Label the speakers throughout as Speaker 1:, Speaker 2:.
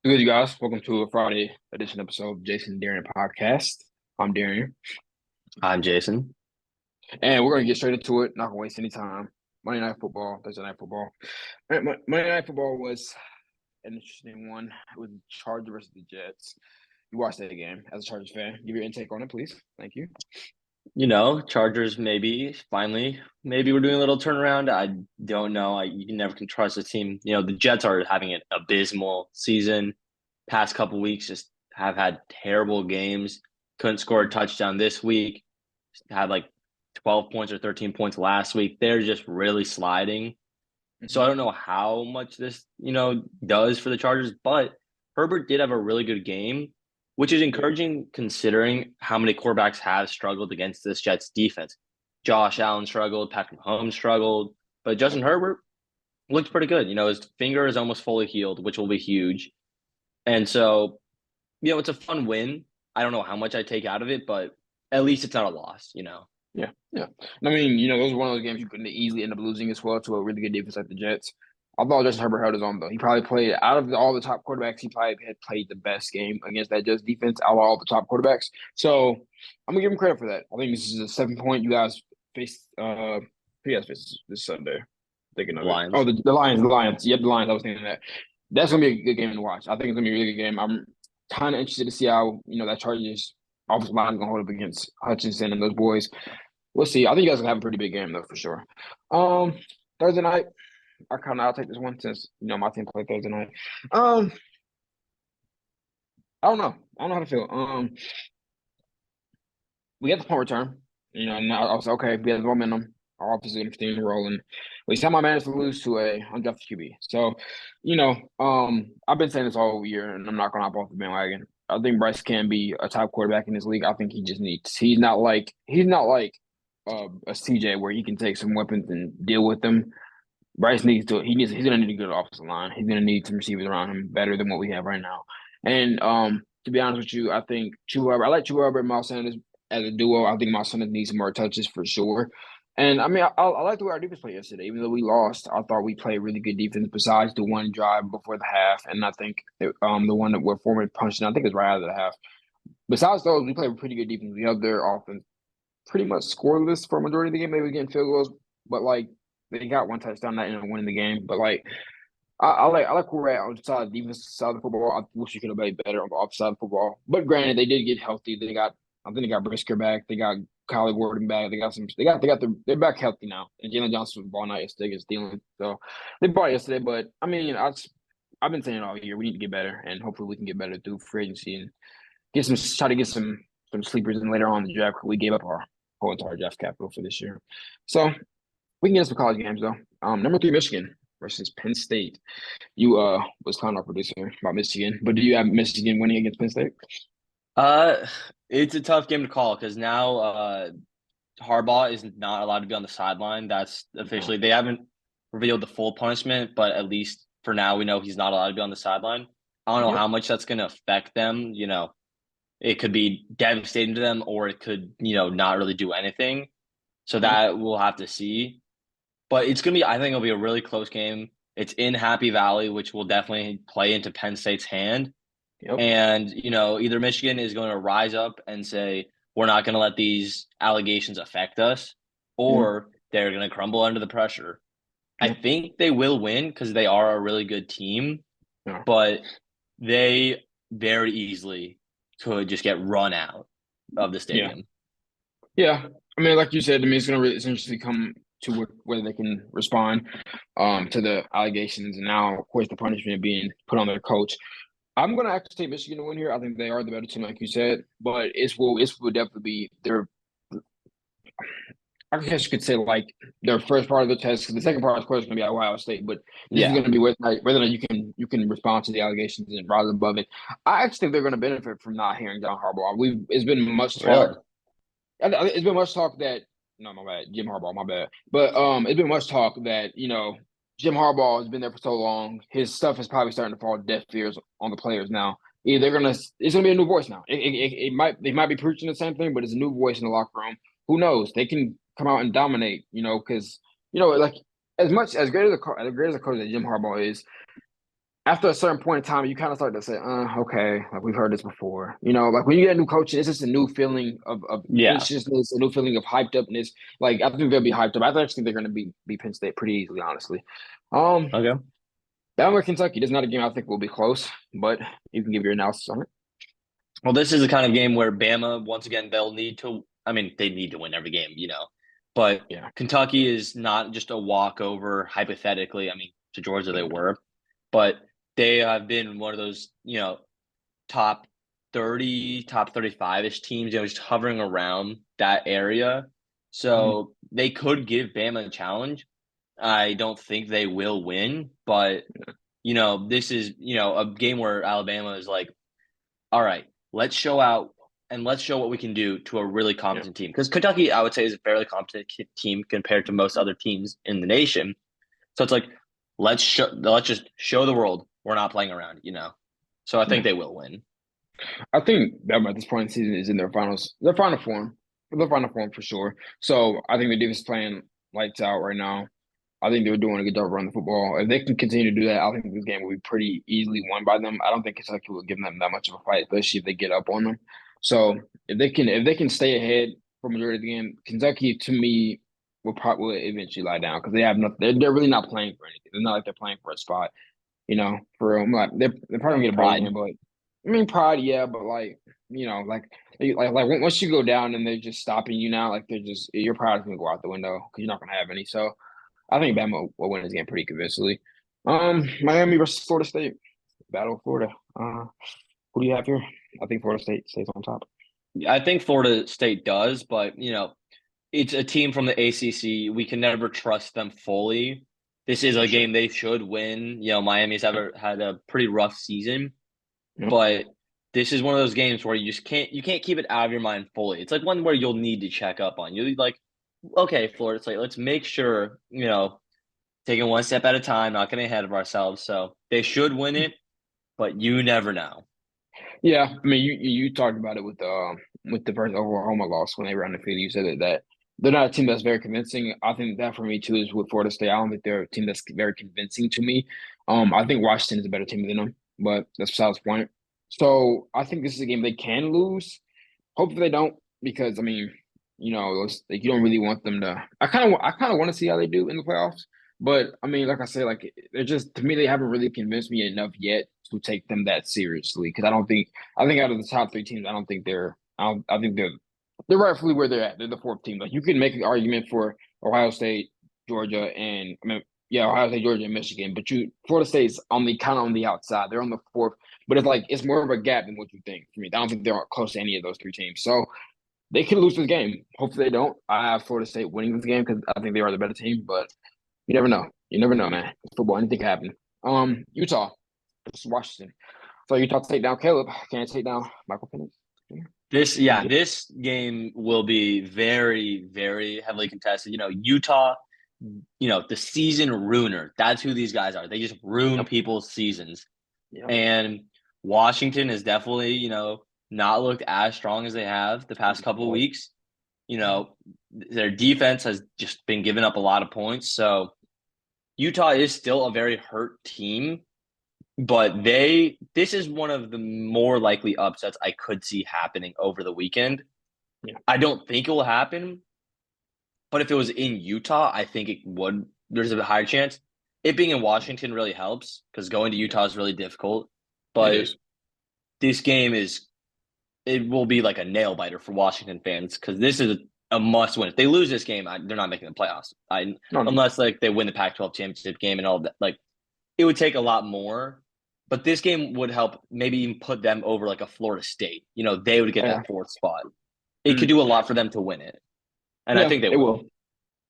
Speaker 1: Good, you guys. Welcome to a Friday edition episode of J&D Podcast. I'm Darien,
Speaker 2: I'm Jason.
Speaker 1: and we're going to get straight into it. Not going to waste any time. Monday Night Football, Thursday Night Football. Monday Night Football was an interesting one. It was Chargers versus the Jets. You watched that game as a Chargers fan. Give your intake on it, please. Thank you.
Speaker 2: Chargers maybe we're doing a little turnaround. I don't know. You never can trust a team. The Jets are having an abysmal season. Past couple weeks just have had terrible games. Couldn't score a touchdown this week. Had like 12 points or 13 points last week. They're just really sliding. So I don't know how much this, does for the Chargers, but Herbert did have a really good game, which is encouraging considering how many quarterbacks have struggled against this Jets defense. Josh Allen struggled, Patrick Mahomes struggled, but Justin Herbert looked pretty good. His finger is almost fully healed, which will be huge. And so, it's a fun win. I don't know how much I take out of it, but at least it's not a loss.
Speaker 1: Yeah. I mean, those were one of those games you could easily end up losing as well to a really good defense like the Jets. I thought Justin Herbert held his own, though. He probably played, out of all the top quarterbacks, he probably had played the best game against that Jets defense out of all the top quarterbacks. So I'm going to give him credit for that. I think this is a 7-point you guys faced. Who you guys faced this Sunday? Thinking of
Speaker 2: Lions.
Speaker 1: it. Oh, the Lions. Yep, the Lions. I was thinking that. That's going to be a good game to watch. I think it's going to be a really good game. I'm kind of interested to see how, that Chargers offensive line is going to hold up against Hutchinson and those boys. We'll see. I think you guys will have a pretty big game though, for sure. Thursday night, I'll take this one since my team played Thursday night. I don't know. I don't know how to feel. We got the punt return. And I was okay. We had the momentum. Our offense is going to continue rolling. We somehow managed to lose to a undrafted QB. So, I've been saying this all year, and I'm not going to hop off the bandwagon. I think Bryce can be a top quarterback in this league. I think he just needs. He's not like a CJ where he can take some weapons and deal with them. Bryce needs to. He's gonna need a good offensive line. He's gonna need some receivers around him better than what we have right now. And to be honest with you, I think I like Chuba Hubbard and Miles Sanders as a duo. I think Miles Sanders needs some more touches for sure. And I mean, I like the way our defense played yesterday. Even though we lost, I thought we played really good defense. Besides the one drive before the half, and I think the one that we're Foreman punched in, I think it's right out of the half. Besides those, we played pretty good defense. We held their offense pretty much scoreless for a majority of the game. Maybe getting field goals, but like they got one touchdown that ended up winning the game. But like I like where we're at on the side of the defense side of the football. I wish we could have played better on the offside of the football. But granted, they did get healthy. I think they got Brisker back. They got Kylie Gordon back. They're back healthy now. And Jalen Johnson was balling out yesterday against Thielen. So they bought yesterday. But I mean, I've been saying it all year. We need to get better, and hopefully we can get better through free agency and try to get some sleepers in later on in the draft. We gave up our whole entire draft capital for this year. So we can get some college games though. Number 3, Michigan versus Penn State. You was kind of our producer about Michigan, but do you have Michigan winning against Penn State?
Speaker 2: It's a tough game to call because now Harbaugh is not allowed to be on the sideline. That's officially they haven't revealed the full punishment, but at least for now we know he's not allowed to be on the sideline. I don't know how much that's going to affect them. It could be devastating to them, or it could, not really do anything. So that we'll have to see. But it's going to be, I think it'll be a really close game. It's in Happy Valley, which will definitely play into Penn State's hand.
Speaker 1: Yep.
Speaker 2: And, either Michigan is going to rise up and say, we're not going to let these allegations affect us, or they're going to crumble under the pressure. I think they will win because they are a really good team, but they very easily could just get run out of the stadium.
Speaker 1: Yeah. I mean, like you said, it's interesting to come to whether they can respond to the allegations, and now, of course, the punishment being put on their coach. I'm going to actually take Michigan to win here. I think they are the better team, like you said, but it will definitely be their. I guess you could say like their first part of the test, because the second part, of course, is going to be at Ohio State. But this is going to be whether or not you can respond to the allegations and rise above it. I actually think they're going to benefit from not hearing John Harbaugh. It's been much talk. It's been much talk that no, my bad, Jim Harbaugh, my bad. But it's been much talk that Jim Harbaugh has been there for so long. His stuff is probably starting to fall deaf ears on the players now. It's gonna be a new voice now. They might be preaching the same thing, but it's a new voice in the locker room. Who knows? They can come out and dominate, because like as great as a coach that Jim Harbaugh is, after a certain point in time, you kind of start to say, okay, like we've heard this before. Like when you get a new coach, it's just a new feeling of
Speaker 2: Yeah.
Speaker 1: anxiousness, a new feeling of hyped upness. Like I think they'll be hyped up. I actually think they're going to be Penn State pretty easily, honestly. Um,
Speaker 2: Okay.
Speaker 1: Bama Kentucky. This is not a game I think will be close, but you can give your analysis on it.
Speaker 2: Well, this is the kind of game where Bama, once again, they'll need to. I mean, they need to win every game, but
Speaker 1: Yeah,
Speaker 2: Kentucky is not just a walkover, hypothetically. I mean, to Georgia, they were, but they have been one of those, top 30, top 35-ish teams, just hovering around that area.
Speaker 1: Mhm.
Speaker 2: So they could give Bama a challenge. I don't think they will win, but, this is, a game where Alabama is like, all right, let's show out and let's show what we can do to a really
Speaker 1: Yeah,
Speaker 2: competent team. Because Kentucky, I would say, is a fairly competent team compared to most other teams in the nation. So it's like, let's just show the world we're not playing around. So I think
Speaker 1: yeah.
Speaker 2: they will win.
Speaker 1: I think Bama at this point in the season is in their final form for sure. So I think the defense is playing lights out right now. I think they're doing a good job running the football. If they can continue to do that, I think this game will be pretty easily won by them. I don't think Kentucky will give them that much of a fight, especially if they get up on them. So if they can stay ahead for majority of the game, Kentucky to me will eventually lie down because they have nothing. They're really not playing for anything. It's not like they're playing for a spot. For real. Like they're probably gonna get a bowl
Speaker 2: Pride.
Speaker 1: game, but I mean pride, yeah, but like once you go down and they're just stopping you now, like they're just your pride is gonna go out the window because you're not gonna have any. So I think Bama will win this game pretty convincingly. Miami versus Florida State, Battle of Florida. Who do you have here? I think Florida State stays on top.
Speaker 2: I think Florida State does, but it's a team from the ACC. We can never trust them fully. This is
Speaker 1: For
Speaker 2: a
Speaker 1: sure.
Speaker 2: game they should win. Miami's ever had a pretty rough season,
Speaker 1: Yep.
Speaker 2: but this is one of those games where you can't keep it out of your mind fully. It's like one where you'll need to check up on. You'll be like, okay, Florida State, let's make sure, taking one step at a time, not getting ahead of ourselves. So they should win it, but you never know.
Speaker 1: Yeah, I mean, you talked about it with the first Oklahoma loss when they were undefeated. You said that they're not a team that's very convincing. I think that for me too is with Florida State. I don't think they're a team that's very convincing to me. I think Washington is a better team than them, but that's besides the point. So I think this is a game they can lose. Hopefully they don't, because I mean, like you don't really want them to. I kind of want to see how they do in the playoffs, but I mean, like I say, like they're just to me they haven't really convinced me enough yet to take them that seriously. Because I think out of the top three teams, I don't think they're. I think they're rightfully where they're at. They're the fourth team. Like you can make an argument for Ohio State, Georgia, and I mean, yeah, Ohio State, Georgia, and Michigan, but Florida State's on the kind of on the outside. They're on the fourth, but it's more of a gap than what you think for me. I don't think they're close to any of those three teams. So they can lose this game. Hopefully they don't. I have Florida State winning this game because I think they are the better team, but you never know. You never know, man. It's football, anything can happen. Utah versus Washington. So Utah take down Caleb. Can't take down Michael Penix.
Speaker 2: This game will be very, very heavily contested. Utah, the season ruiner. That's who these guys are. They just ruin
Speaker 1: Yep.
Speaker 2: people's seasons.
Speaker 1: Yep.
Speaker 2: And Washington has definitely, not looked as strong as they have the past couple of weeks. Their defense has just been giving up a lot of points. So Utah is still a very hurt team, but this is one of the more likely upsets I could see happening over the weekend.
Speaker 1: Yeah.
Speaker 2: I don't think it will happen, but if it was in Utah, I think it would. There's a higher chance. It being in Washington really helps because going to Utah is really difficult.
Speaker 1: It
Speaker 2: But
Speaker 1: is.
Speaker 2: this game it will be like a nail biter for Washington fans because this is a must win. If they lose this game, they're not making the playoffs.
Speaker 1: No, no.
Speaker 2: Unless like they win the Pac-12 championship game and all that. Like it would take a lot more. But this game would help maybe even put them over like a Florida State. They would get
Speaker 1: Yeah.
Speaker 2: that fourth spot. It could
Speaker 1: Mm.
Speaker 2: do a lot for them to win it. And I
Speaker 1: Yeah,
Speaker 2: think they
Speaker 1: it
Speaker 2: will.
Speaker 1: will.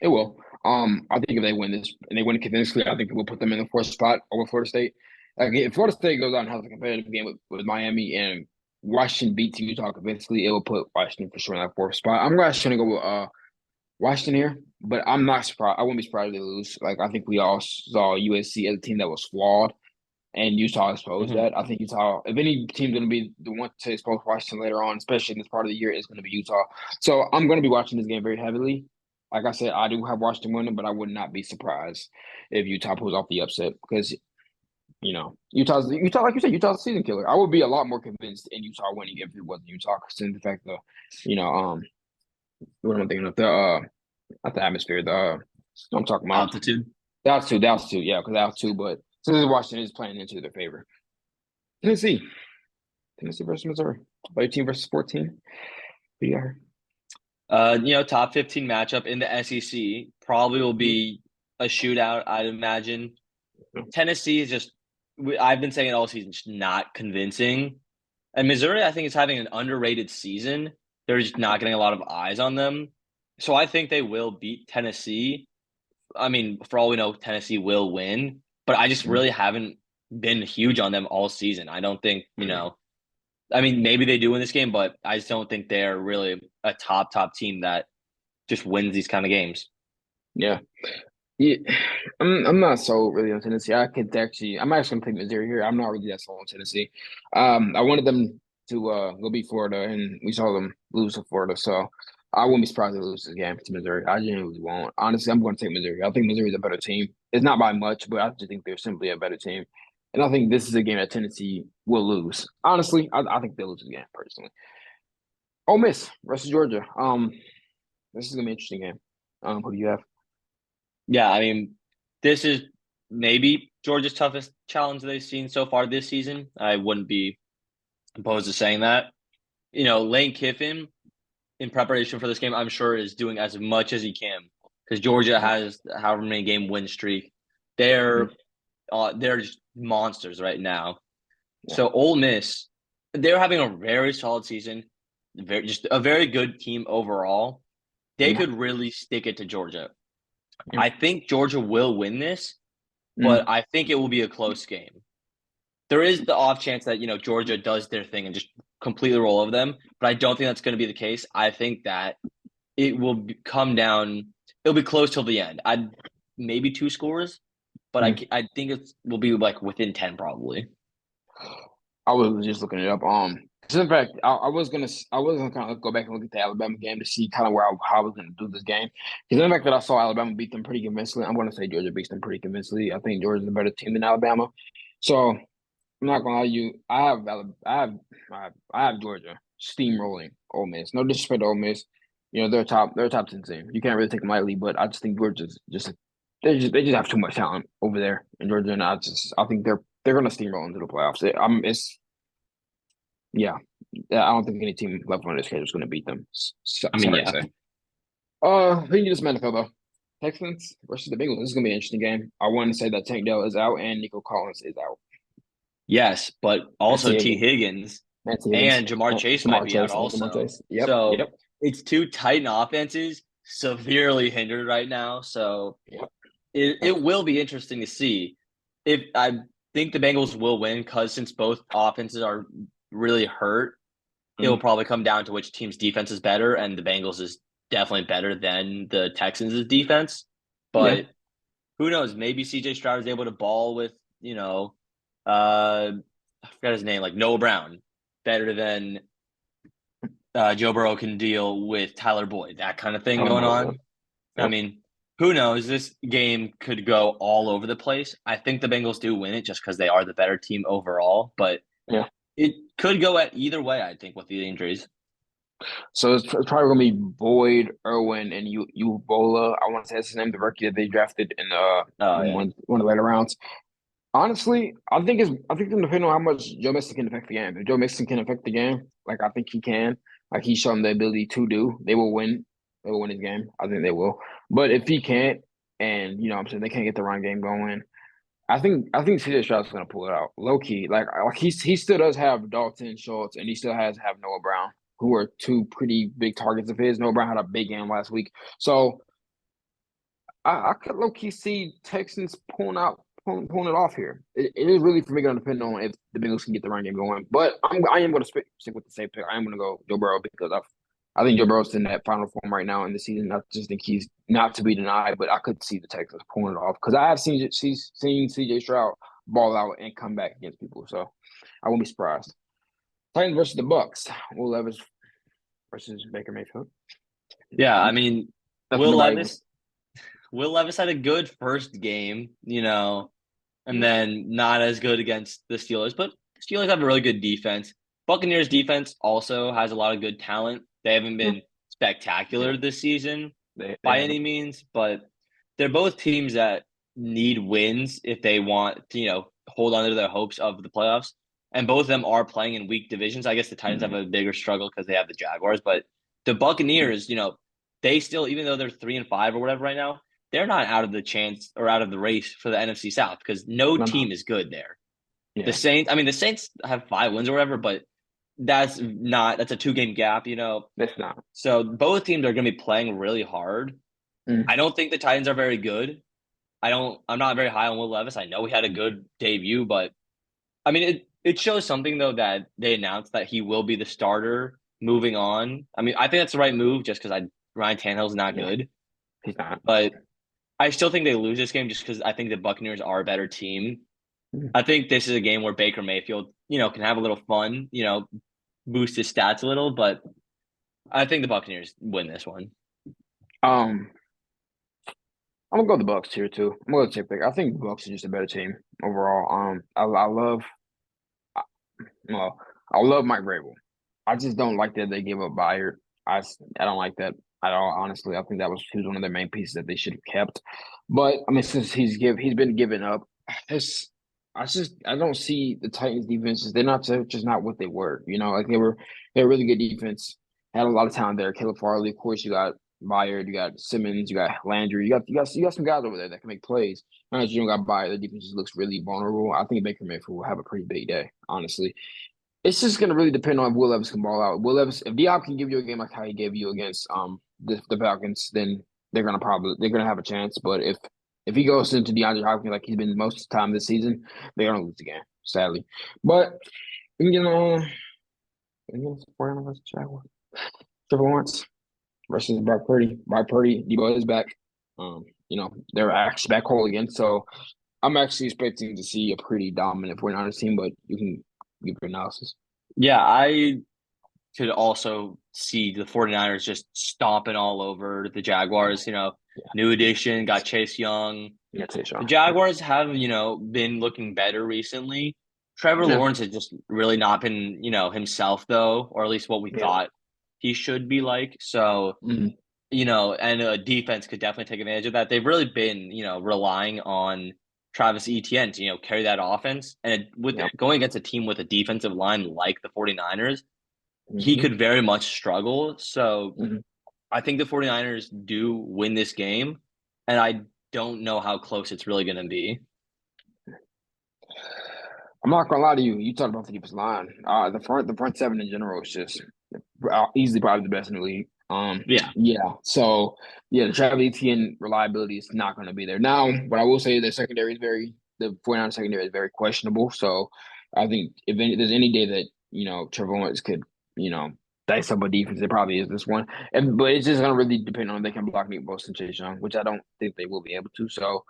Speaker 1: It will. I think if they win this and they win it convincingly, I think it will put them in the fourth spot over Florida State. Like if Florida State goes out and has a competitive game with Miami and Washington beats Utah convincingly, it will put Washington for sure in that fourth spot. I'm actually gonna go with Washington here, but I'm not surprised. I wouldn't be surprised if they lose. Like I think we all saw USC as a team that was flawed, and Utah exposed
Speaker 2: Mm-hmm.
Speaker 1: that. I think Utah, if any team's going to be the one to expose Washington later on, especially in this part of the year, is going to be Utah. So I'm going to be watching this game very heavily. Like I said, I do have Washington winning, but I would not be surprised if Utah pulls off the upset because Utah, like you said, Utah's a season killer. I would be a lot more convinced in Utah winning if it wasn't Utah, considering the fact that, what am I thinking of? Not the atmosphere, I'm talking about.
Speaker 2: Altitude.
Speaker 1: That was two, yeah, because that was two, but since Washington is playing into their favor. Tennessee. Tennessee versus Missouri. 18 versus 14. We are.
Speaker 2: Top 15 matchup in the SEC probably will be a shootout, I'd imagine. Tennessee is just, I've been saying it all season, just not convincing. And Missouri, I think, is having an underrated season. They're just not getting a lot of eyes on them. So I think they will beat Tennessee. I mean, for all we know, Tennessee will win, but I just really haven't been huge on them all season. I don't think, I mean, maybe they do win this game, but I just don't think they're really a top team that just wins these kind of games.
Speaker 1: Yeah. Yeah, I'm not so really on Tennessee. I'm actually gonna pick Missouri here. I'm not really that sold on Tennessee. I wanted them to go beat Florida, and we saw them lose to Florida. So I wouldn't be surprised if they lose this game to Missouri. I genuinely won't. Honestly, I'm going to take Missouri. I think Missouri's a better team. It's not by much, but I just think they're simply a better team. And I think this is a game that Tennessee will lose. Honestly, I think they'll lose the game personally. Ole Miss versus Georgia. This is gonna be an interesting game. Who do you have?
Speaker 2: Yeah, I mean, this is maybe Georgia's toughest challenge they've seen so far this season. I wouldn't be opposed to saying that. Lane Kiffin, in preparation for this game, I'm sure is doing as much as he can because Georgia has however many game win streak. They're just monsters right now. Yeah. So Ole Miss, they're having a very solid season, just a very good team overall. They could really stick it to Georgia. I think Georgia will win this, but I think it will be a close game. There is the off chance that, Georgia does their thing and just completely roll over them, but I don't think that's going to be the case. I think that it will come down. It'll be close till the end. Maybe 2 scores, but I think it will be like within 10 probably.
Speaker 1: I was just looking it up. In fact, I was gonna kind of go back and look at the Alabama game to see kind of how I was gonna do this game. Because in the fact that I saw Alabama beat them pretty convincingly, I'm gonna say Georgia beats them pretty convincingly. I think Georgia's a better team than Alabama. So I'm not gonna lie to you. I have Georgia steamrolling Ole Miss. No disrespect to Ole Miss. They're a top 10 team. You can't really take them lightly, but I just think Georgia's they just have too much talent over there in Georgia, and I think they're gonna steamroll into the playoffs. Yeah, I don't think any team left on this schedule is going to beat them.
Speaker 2: I mean, yeah.
Speaker 1: Who you just met though? Texans versus the Bengals. This is going to be an interesting game. I want to say that Tank Dell is out and Nico Collins is out.
Speaker 2: Yes, but also T. Higgins and Jamar Chase might be out also. Yep. It's 2 Titan offenses severely hindered right now. So it will be interesting to see. If I think the Bengals will win because since both offenses are really hurt, it will probably come down to which team's defense is better, and the Bengals is definitely better than the Texans' defense. But who knows? Maybe CJ Stroud is able to ball with, I forgot his name, like Noah Brown, better than Joe Burrow can deal with Tyler Boyd, that kind of thing going on. Yep. I mean, who knows? This game could go all over the place. I think the Bengals do win it just because they are the better team overall, but it could go at either way, I think, with the injuries.
Speaker 1: So it's probably going to be Boyd, Irwin, and Ubola. I want to say that's his name, the rookie that they drafted in one of the later rounds. Honestly, I think it's depending on how much Joe Mixon can affect the game. If Joe Mixon can affect the game, like I think he can, like he's shown the ability to do, they will win. They will win his game. I think they will. But if he can't, and what I'm saying, they can't get the run game going, I think CJ Stroud's gonna pull it out. Low key. Like he still does have Dalton Schultz and he still have Noah Brown, who are 2 pretty big targets of his. Noah Brown had a big game last week. So I could low key see Texans pulling it off here. It is really for me gonna depend on if the Bengals can get the run game going. But I am gonna stick with the safe pick. I am gonna go Joe Burrow because I think Joe Burrow's in that final form right now in the season. I just think he's not to be denied, but I could see the Texans pulling it off because I have seen CJ Stroud ball out and come back against people, so I won't be surprised. Titans versus the Bucks. Will Levis versus Baker Mayfield.
Speaker 2: Yeah, I mean, Will Levis had a good first game. and then not as good against the Steelers. But the Steelers have a really good defense. Buccaneers defense also has a lot of good talent. They haven't
Speaker 1: Yeah,
Speaker 2: been spectacular this season
Speaker 1: they
Speaker 2: by
Speaker 1: have
Speaker 2: any
Speaker 1: it.
Speaker 2: means, but they're both teams that need wins if they want to, hold on to their hopes of the playoffs. And both of them are playing in weak divisions. I guess the Titans have
Speaker 1: Mhm.
Speaker 2: a bigger struggle because they have the Jaguars, but the Buccaneers, they still, even though they're 3-5 or whatever right now, they're not out of the chance or out of the race for the NFC South because no
Speaker 1: No, no.
Speaker 2: team is good there. The
Speaker 1: Yeah,
Speaker 2: Saints, I mean, the Saints have 5 wins or whatever, but that's a 2 game gap.
Speaker 1: that's not.
Speaker 2: So both teams are going to be playing really hard. I
Speaker 1: Mm.
Speaker 2: don't think the Titans are very good. I'm not very high on Will Levis. I know he had a good debut, but I mean, it shows something though that they announced that he will be the starter moving on. I mean, I think that's the right move just because Ryan Tannehill's not
Speaker 1: Yeah,
Speaker 2: good,
Speaker 1: he's not.
Speaker 2: but I still think they lose this game just because I think the Buccaneers are a better team.
Speaker 1: Mm.
Speaker 2: I think this is a game where Baker Mayfield, can have a little fun, boost his stats a little, but I think the Buccaneers win this one.
Speaker 1: Um, I'm gonna go the Bucks here too. I'm gonna take pick. I think the Bucks are just a better team overall. I love, I, well, I love Mike Vrabel. I just don't like that they gave up Byard. I don't like that at all. Honestly, I think he was one of their main pieces that they should have kept. But I mean, since he's been given up, it's I don't see the Titans defenses. They're just not what they were. Like they're a really good defense. Had a lot of talent there. Caleb Farley, of course. You got Byard, you got Simmons, you got Landry. You got some guys over there that can make plays. Now that you don't got Byard, the defense just looks really vulnerable. I think Baker Mayfield will have a pretty big day, honestly. It's just gonna really depend on if Will Levis can ball out. Will Levis, if D-Hop can give you a game like how he gave you against the Falcons, then they're gonna have a chance. But if he goes into DeAndre Hopkins like he's been most of the time this season, they're gonna lose the game, sadly. But you know, against 49ers versus Jaguars, Trevor Lawrence versus Brock Purdy. Brock Purdy, Debo is back. They're actually back whole again. So I'm actually expecting to see a pretty dominant 49ers team, but you can give your analysis.
Speaker 2: Yeah, I could also see the 49ers just stomping all over the Jaguars.
Speaker 1: Yeah,
Speaker 2: New addition, got Chase Young.
Speaker 1: yeah, take
Speaker 2: The
Speaker 1: Sean.
Speaker 2: Jaguars have, been looking better recently. Trevor
Speaker 1: Yeah,
Speaker 2: Lawrence has just really not been, himself though, or at least what we
Speaker 1: yeah.
Speaker 2: thought he should be like. So,
Speaker 1: Mhm.
Speaker 2: and a defense could definitely take advantage of that. They've really been, relying on Travis Etienne to, carry that offense. And with
Speaker 1: Yeah.
Speaker 2: going against a team with a defensive line like the 49ers, he
Speaker 1: Hmm.
Speaker 2: could very much struggle. So
Speaker 1: Hmm.
Speaker 2: I think the 49ers do win this game. And I don't know how close it's really going to be.
Speaker 1: I'm not gonna lie to you. You talked about the defensive line. The front seven in general is just easily probably the best in the league.
Speaker 2: Yeah.
Speaker 1: Yeah. So yeah, the Travis Etienne reliability is not going to be there. Now, what I will say, the 49 secondary is very questionable. So I think there's any day that Trevor Lawrence could dice up a defense, it probably is this one. But it's just going to really depend on if they can block Nick Bosa and Chase Young, which I don't think they will be able to. So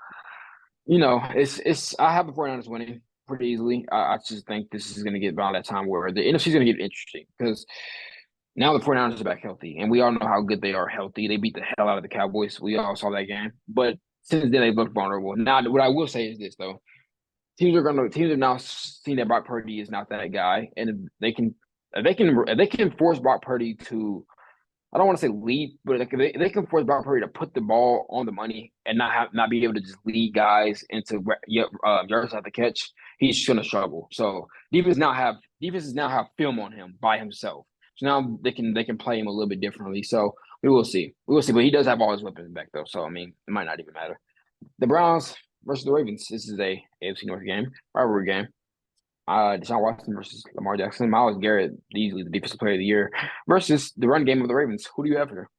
Speaker 1: it's I have the 49ers winning pretty easily. I just think this is going to get around that time where the NFC is going to get interesting because now the 49ers are back healthy, and we all know how good they are healthy. They beat the hell out of the Cowboys. We all saw that game. But since then, they look vulnerable. Now, what I will say is this, though. Teams have now seen that Brock Purdy is not that guy, and if they can force Brock Purdy to, I don't want to say lead, but they can force Brock Purdy to put the ball on the money and not be able to just lead guys into yards after catch. He's just gonna struggle. So defenses now have film on him by himself. So now they can play him a little bit differently. So we will see. We will see. But he does have all his weapons back though. So I mean, it might not even matter. The Browns versus the Ravens. This is a AFC North game, rivalry game. Deshaun Watson versus Lamar Jackson. Myles Garrett, easily the defensive player of the year, versus the run game of the Ravens. Who do you have here?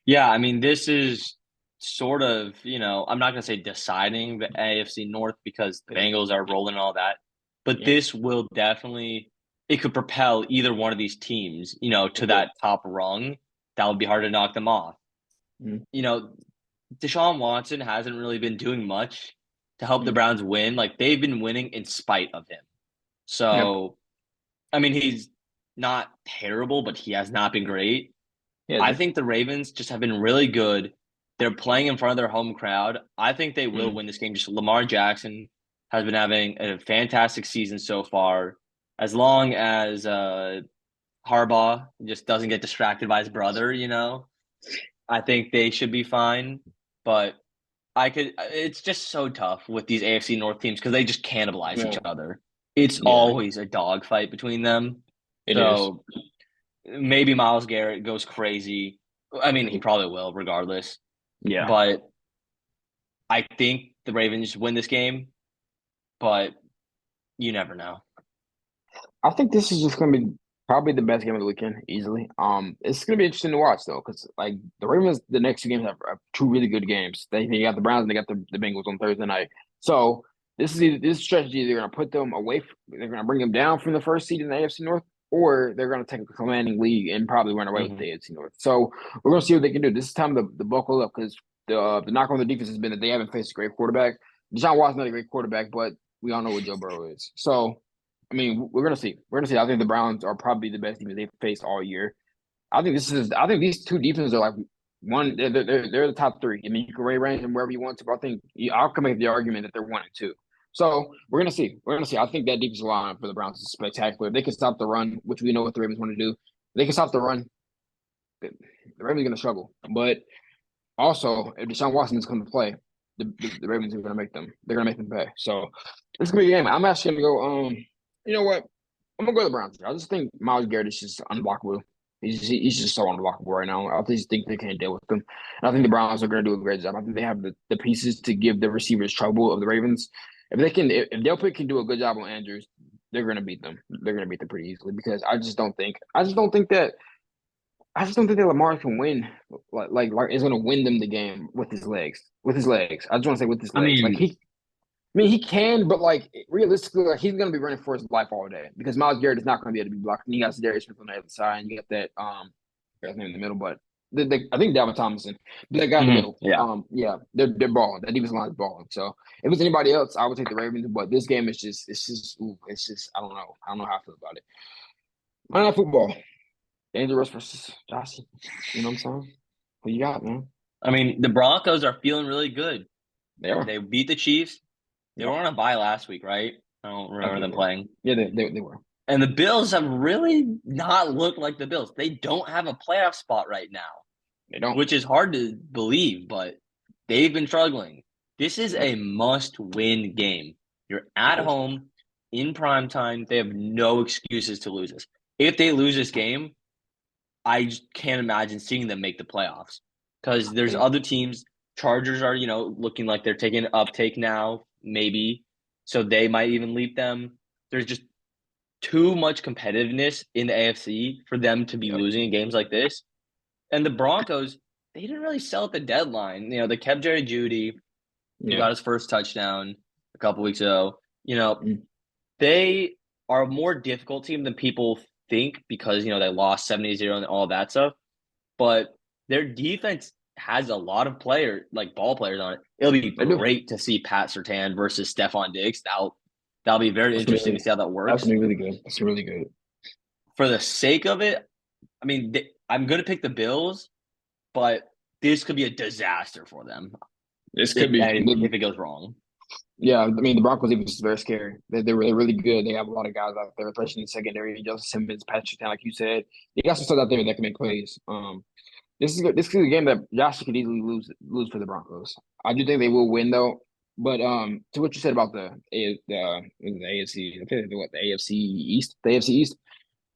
Speaker 2: Yeah, I mean, this is sort of, I'm not going to say deciding the AFC North because the Bengals are rolling and all that, but
Speaker 1: Yeah,
Speaker 2: this will definitely, it could propel either one of these teams, to
Speaker 1: it could.
Speaker 2: that top rung. That would be hard to knock them off.
Speaker 1: Mm-hmm.
Speaker 2: You know, Deshaun Watson hasn't really been doing much to help the
Speaker 1: Mm-hmm.
Speaker 2: Browns win. Like, they've been winning in spite of him.
Speaker 1: Yep.
Speaker 2: So, I mean, he's not terrible, but he has not been great.
Speaker 1: Yeah.
Speaker 2: I think the Ravens just have been really good. They're playing in front of their home crowd. I think they will
Speaker 1: Mm-hmm.
Speaker 2: win this game. Just Lamar Jackson has been having a fantastic season so far. As long as Harbaugh just doesn't get distracted by his brother, I think they should be fine. But it's just so tough with these AFC North teams because they just cannibalize each
Speaker 1: Yeah,
Speaker 2: other. It's
Speaker 1: yeah,
Speaker 2: always a dogfight between them.
Speaker 1: it is.
Speaker 2: So maybe Myles Garrett goes crazy. I mean, he probably will regardless.
Speaker 1: Yeah.
Speaker 2: But I think the Ravens win this game, but you never know.
Speaker 1: I think this is just gonna be probably the best game of the weekend, easily. It's gonna be interesting to watch though, because like the Ravens, the next two games have two really good games. They got the Browns and they got the Bengals on Thursday night. So this strategy, they're gonna put them away. They're gonna bring them down from the first seed in the AFC North, or they're gonna take a commanding lead and probably run away with
Speaker 2: Mm-hmm.
Speaker 1: the AFC North. So we're gonna see what they can do. This is time to buckle up because the knock on the defense has been that they haven't faced a great quarterback. Deshaun Watson's not a great quarterback, but we all know what Joe Burrow is. So I mean, we're gonna see. We're gonna see. I think the Browns are probably the best team that they've faced all year. I think this is. I think these two defenses are like one. They're the top three. I mean, you can range them wherever you want to, but I think I can make the argument that they're 1 and 2. So we're gonna see. We're gonna see. I think that defensive line for the Browns is spectacular. If they can stop the run, which we know what the Ravens want to do. If they can stop the run, the Ravens are gonna struggle. But also, if Deshaun Watson is going to play, the Ravens are gonna make them. They're gonna make them pay. So it's gonna be a game. I'm actually gonna go. You know what? I'm gonna go to the Browns. I just think Myles Garrett is just unblockable. He's just so unblockable right now. I just think they can't deal with him. And I think the Browns are gonna do a great job. I think they have the pieces to give the receivers trouble of the Ravens. If Delpit can do a good job on Andrews, they're gonna beat them. They're gonna beat them pretty easily because I just don't think that Lamar can win. Like is gonna win them the game with his legs. With his legs. I just want to say with his
Speaker 2: I
Speaker 1: legs.
Speaker 2: mean,
Speaker 1: He can, but like realistically, like he's gonna be running for his life all day because Myles Garrett is not gonna be able to be blocked. And you got Darius Smith on the other side, and you got that I in the middle, but I think Dalvin Tomlinson, but that guy in the middle.
Speaker 2: yeah.
Speaker 1: Yeah, they're balling. That defensive line is balling. So if it's anybody else, I would take the Ravens. But this game is just I don't know. I don't know how I feel about it. Monday Night Football, Dangerous versus Jossie. You know what I'm saying? Who you got, man?
Speaker 2: I mean, the Broncos are feeling really good.
Speaker 1: They are.
Speaker 2: They beat the Chiefs. They
Speaker 1: Yeah,
Speaker 2: were on a bye last week, right? I don't
Speaker 1: I
Speaker 2: remember
Speaker 1: think
Speaker 2: them
Speaker 1: they were.
Speaker 2: playing.
Speaker 1: Yeah, they were.
Speaker 2: And the Bills have really not looked like the Bills. They don't have a playoff spot right now,
Speaker 1: They don't.
Speaker 2: which is hard to believe, but they've been struggling. This is a must-win game. You're at home in prime time. They have no excuses to lose this. If they lose this game, I just can't imagine seeing them make the playoffs because there's other teams. Chargers are, looking like they're taking an uptake now, maybe. So they might even leap them. There's just too much competitiveness in the AFC for them to be losing in games like this. And the Broncos, they didn't really sell at the deadline. They kept Jerry Jeudy, who got his first touchdown a couple weeks ago. They are a more difficult team than people think because, they lost 70-0 and all that stuff. But their defense has a lot of ball players on it. It'll be great to see Pat Surtain versus Stephon Diggs. That'll be very interesting to see how that works.
Speaker 1: That's really good. That's really good.
Speaker 2: For the sake of it, I mean, I'm going to pick the Bills, but this could be a disaster for them.
Speaker 1: This could be
Speaker 2: if it goes wrong.
Speaker 1: Yeah, I mean the Broncos defense is very scary. They're really good. They have a lot of guys out there, especially in the secondary. Joseph Simmons, Patrick, like you said, they got some stuff out there that can make plays. This is a game that Josh could easily lose for the Broncos. I do think they will win though. But to what you said about the AFC, the AFC East,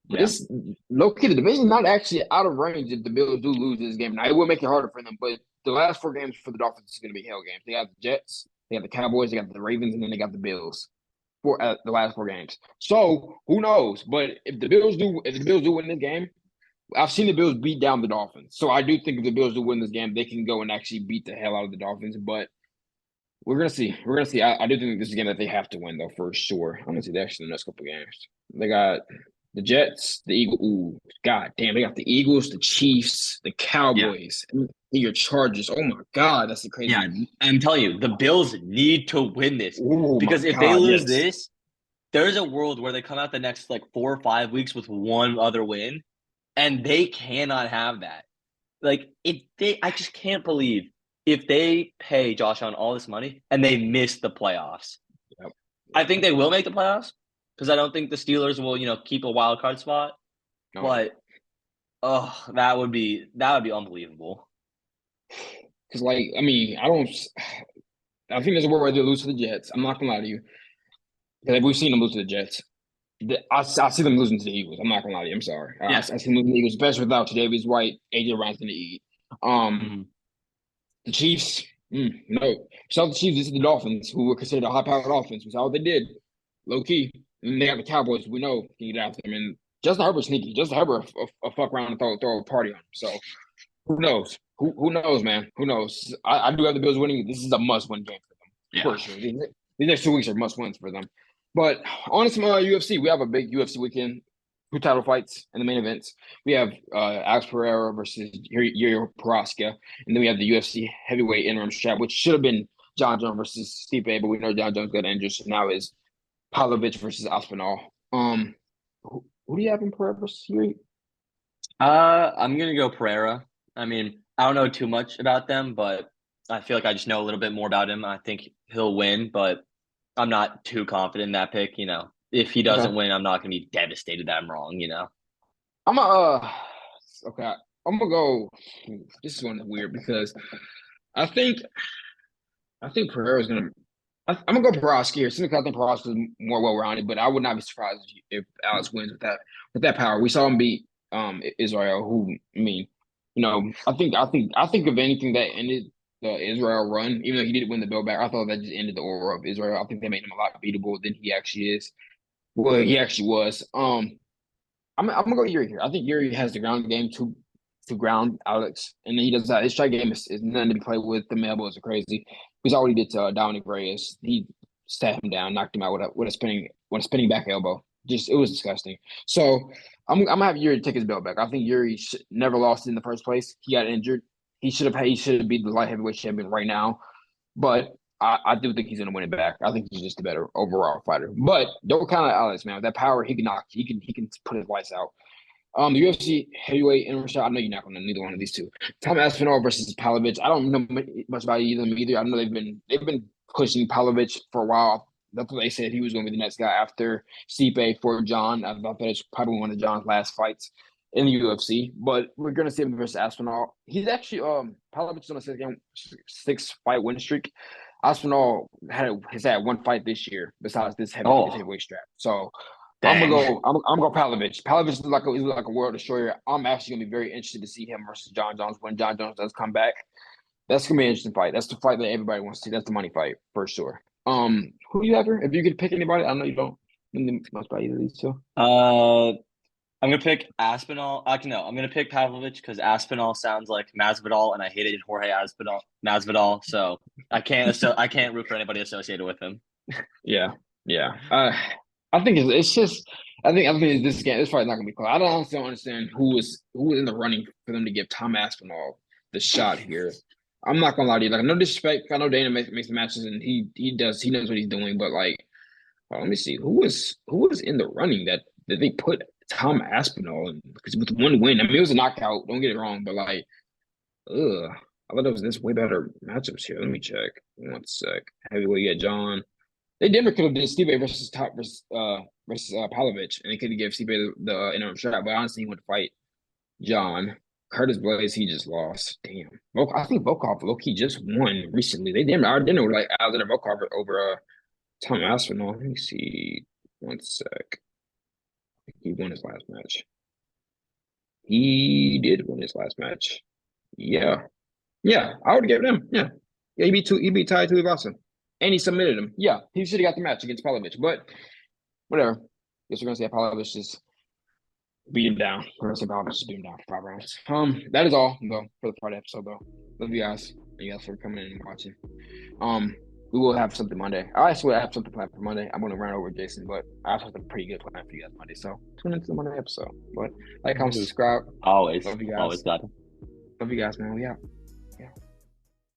Speaker 1: But this low key, the division not actually out of range if the Bills do lose this game. Now it will make it harder for them, but the last 4 games for the Dolphins is going to be hell games. They got the Jets, they got the Cowboys, they got the Ravens, and then they got the Bills for the last 4 games. So who knows? But if the Bills do win this game, I've seen the Bills beat down the Dolphins. So I do think if the Bills do win this game, they can go and actually beat the hell out of the Dolphins. But we're gonna see. We're gonna see. I do think this is a game that they have to win though for sure. I'm gonna see the actually the next couple games. They got the Jets, the Eagles. Ooh, god damn! They got the Eagles, the Chiefs, the Cowboys, and your Chargers. Oh my god, that's the crazy.
Speaker 2: Yeah, I'm telling you, the Bills need to win this because if
Speaker 1: God,
Speaker 2: they lose this, there's a world where they come out the next 4 or 5 weeks with one other win, and they cannot have that. I just can't believe if they pay Josh Allen all this money and they miss the playoffs.
Speaker 1: Yep.
Speaker 2: I think they will make the playoffs because I don't think the Steelers will, keep a wild card spot.
Speaker 1: No,
Speaker 2: But that would be unbelievable.
Speaker 1: because I mean, I don't. I think there's a world where they lose to the Jets. I'm not gonna lie to you, because we've seen them lose to the Jets. I see them losing to the Eagles. I'm not gonna lie to you. I'm sorry. I
Speaker 2: Yeah.
Speaker 1: see them losing to the Eagles, especially without Tre'Davious White, AJ Brown's gonna eat. Um,
Speaker 2: Mm-hmm.
Speaker 1: the Chiefs, no. We saw the Chiefs. This is the Dolphins, who were considered a high-powered offense. We saw what they did, low key. And they got the Cowboys. We know can get after them. And Justin Herbert's sneaky. Justin Herbert, a fuck around and throw a party on him. So who knows? Who knows, man? Who knows? I do have the Bills winning. This is a must-win game for them, for sure. These next 2 weeks are must-wins for them. But on some UFC, we have a big UFC weekend. 2 title fights in the main events. We have Alex Pereira versus Yuri Prochazka, and then we have the UFC heavyweight interim strap, which should have been John Jones versus Stipe, but we know John Jones got injured, so now is Pavlovich versus Aspinall. Who do you have in Pereira versus Yuri?
Speaker 2: I'm gonna go Pereira. I mean, I don't know too much about them, but I feel like I just know a little bit more about him. I think he'll win, but I'm not too confident in that pick. If he
Speaker 1: Okay.
Speaker 2: doesn't win, I'm not gonna be devastated that I'm wrong.
Speaker 1: I'm a okay. I'm gonna go. This is one weird because I think Pereira's gonna. I'm gonna go Prochazka here. Simply because I think Prochazka is more well rounded, but I would not be surprised if Alex wins with that power. We saw him beat Israel, who I mean, I think of anything that ended the Israel run, even though he didn't win the belt back, I thought that just ended the aura of Israel. I think they made him a lot beatable than he actually is. Well, he actually was. I'm gonna go Yuri here. I think Yuri has the ground game to ground Alex, and then he does that. His strike game is nothing to be played with. The elbows are crazy. He's already did to Dominic Reyes. He sat him down, knocked him out with a spinning back elbow. Just it was disgusting. So I'm gonna have Yuri take his belt back. I think Yuri never lost in the first place. He got injured. He should have beat the light heavyweight champion right now. But I do think he's gonna win it back. I think he's just a better overall fighter. But don't count out Alex, man. With that power, he can put his lights out. The UFC heavyweight interim shot. I know you're not going to neither one of these two. Tom Aspinall versus Pavlovich. I don't know much about either of them either. I know they've been pushing Pavlovich for a while. That's what they said he was going to be the next guy after Stipe for John. I thought that was probably one of John's last fights in the UFC. But we're going to see him versus Aspinall. He's actually Pavlovich is on a six fight win streak. Aspinall has had one fight this year besides this heavyweight strap. So
Speaker 2: Dang.
Speaker 1: I'm gonna go Pavlovich. Pavlovich is like a world destroyer. I'm actually gonna be very interested to see him versus John Jones when John Jones does come back. That's gonna be an interesting fight. That's the fight that everybody wants to see. That's the money fight for sure. Who do you have here? If you could pick anybody, I know you don't know much about either of these two.
Speaker 2: I'm gonna pick Aspinall. No, I'm gonna pick Pavlovich because Aspinall sounds like Masvidal, and I hated Jorge Masvidal, so I can't root for anybody associated with him.
Speaker 1: Yeah. I think it's just I think this game this fight's not gonna be close. I don't understand who was in the running for them to give Tom Aspinall the shot here. I'm not gonna lie to you. Like no disrespect, I know Dana makes the matches and he knows what he's doing, but like let me see who was in the running that they put Tom Aspinall in because with one win, I mean it was a knockout. Don't get it wrong, but like, I thought it was this way better matchups here. Let me check. One sec. Heavyweight, yeah, John. They Denver could have did Steve versus Pavlovich, and they could have given Steve the interim shot. But honestly, he went to fight John Curtis Blaze. He just lost. Damn. I think Volkov low-key just won recently. They didn't. I didn't know like Alexander Volkov over Tom Aspinall. Let me see. One sec. He won his last match. He did win his last match. Yeah. I would give it him. Yeah. He beat Tai Tuivasa. And he submitted him. Yeah, he should have got the match against Pavlovich, but whatever. Guess we're gonna say Pavlovich just beat him down. We're gonna say Pavlovich just beat him down for 5 rounds. That is all though for the Friday episode though. Love you guys. Thank you guys for coming in and watching. We will have something Monday. I actually have something planned for Monday. I'm gonna run over Jason, but I have something pretty good planned for you guys Monday. So tune into the Monday episode. But comment, subscribe.
Speaker 2: Always.
Speaker 1: Love you guys.
Speaker 2: Always got it.
Speaker 1: Love you guys, man. We out.